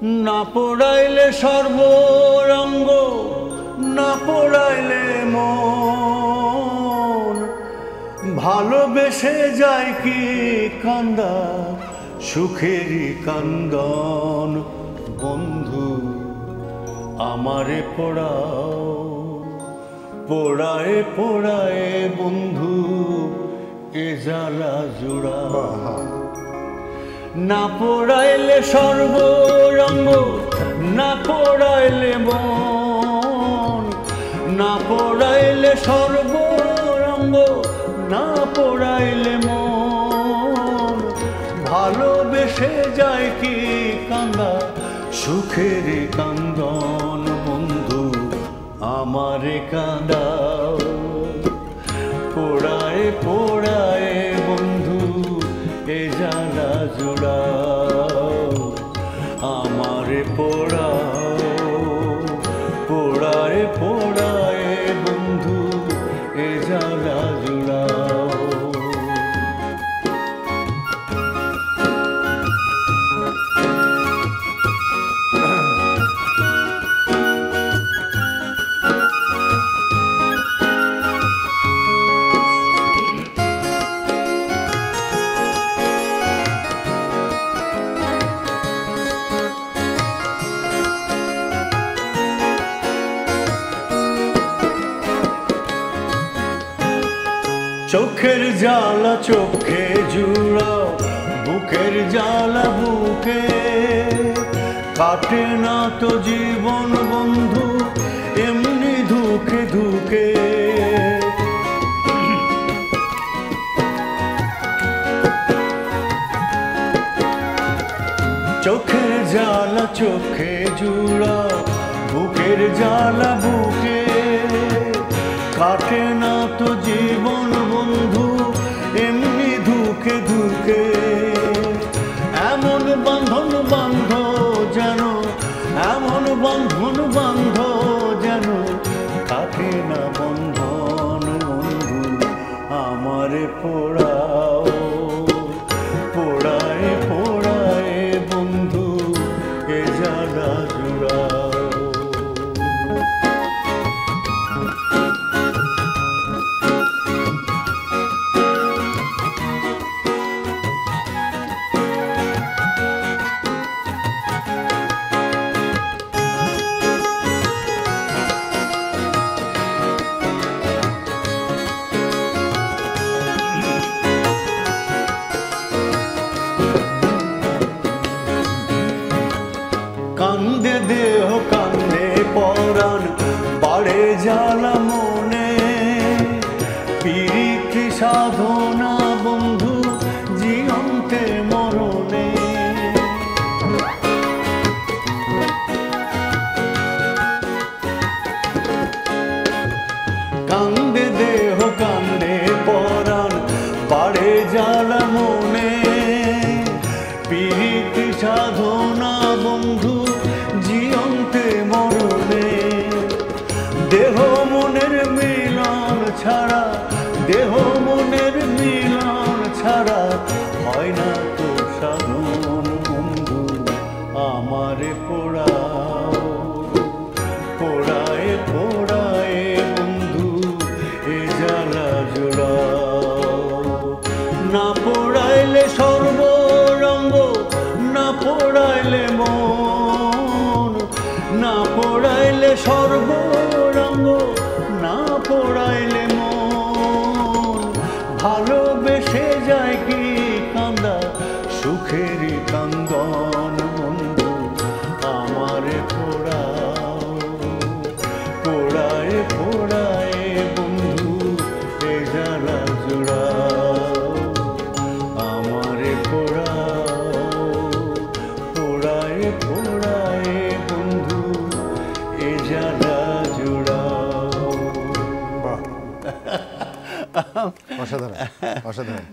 না পোড়াইলে সর্বরঙ্গ, না পোড়াইলে মন, ভালোবেসে যায় কি কান্দা সুখেরই কান্দন। বন্ধু আমারে পোড়াও, পোড়ায় পোড়ায় বন্ধু এ জ্বালা জোড়া। না পোড়াইলে সর্বরঙ্গ, না পোড়াইলে মন, না পোড়াইলে সর্বরঙ্গ, না পোড়াইলে মন, ভালোবেসে যায় কি কান্দা সুখের কান্দন। বন্ধু আমারে কাঁদাও, পোড়ায় পোড়ায় বন্ধু এ জ্বালা জোড়াও। আমারে পোড়াও, পোড়ায় পোড়ায় বন্ধু এ জ্বালা জোড়াও। চোখের জ্বালা চোখে জুড়াও, বুকের জ্বালা বুকে, কাটে না তো জীবন বন্ধু এমনি ধুকে ধুকে। চোখের জ্বালা চোখে জুড়াও, বুকের জ্বালা বুকে, কাটে না তো জীবন বন্ধু এমনি ধুকে ধুকে। এমন বাঁধন বাঁধ যেন, এমন বাঁধন বাঁধ যেন কাটে না বন্ধন। বন্ধু আমারে পোড়াও, পোড়ায় পোড়ায় বন্ধু এ জ্বালা জোড়াও। কান্দে দেহ কান্দে পরাণ, বাড়ে জ্বালা মনে, পীড়িত সাধনা বন্ধু জীবন্তে মরণে। কান্দে দেহ কান্দে পরাণ, বাড়ে জ্বালা মনে, পীড়িত সাধনা বন্ধু জীবন্তে মরণে। দেহ মনের মিলন ছাড়া, দেহ মনের মিলন ছাড়া হয় না তো সাধন। বন্ধু আমারে পোড়াও, পোড়ায় পোড়ায় বন্ধু এ জ্বালা জোড়াও। না পোড়াইলে সর্বরঙ্গ, না পোড়াইলে মন, না পোড়াইলে সর্বরঙ্গ, না পোড়াইলে মন, ভালোবেসে যায় কি কান্দা সুখেরই কান্দন। বন্ধু আমারে পোড়াও, পোড়ায় পোড়ায় বন্ধু এ জ্বালা জোড়াও। আমারে পোড়াও, পোড়ায় পোড়ায় বন্ধু এ জ্বালা জোড়াও। অসাধারণ, অসাধারণ।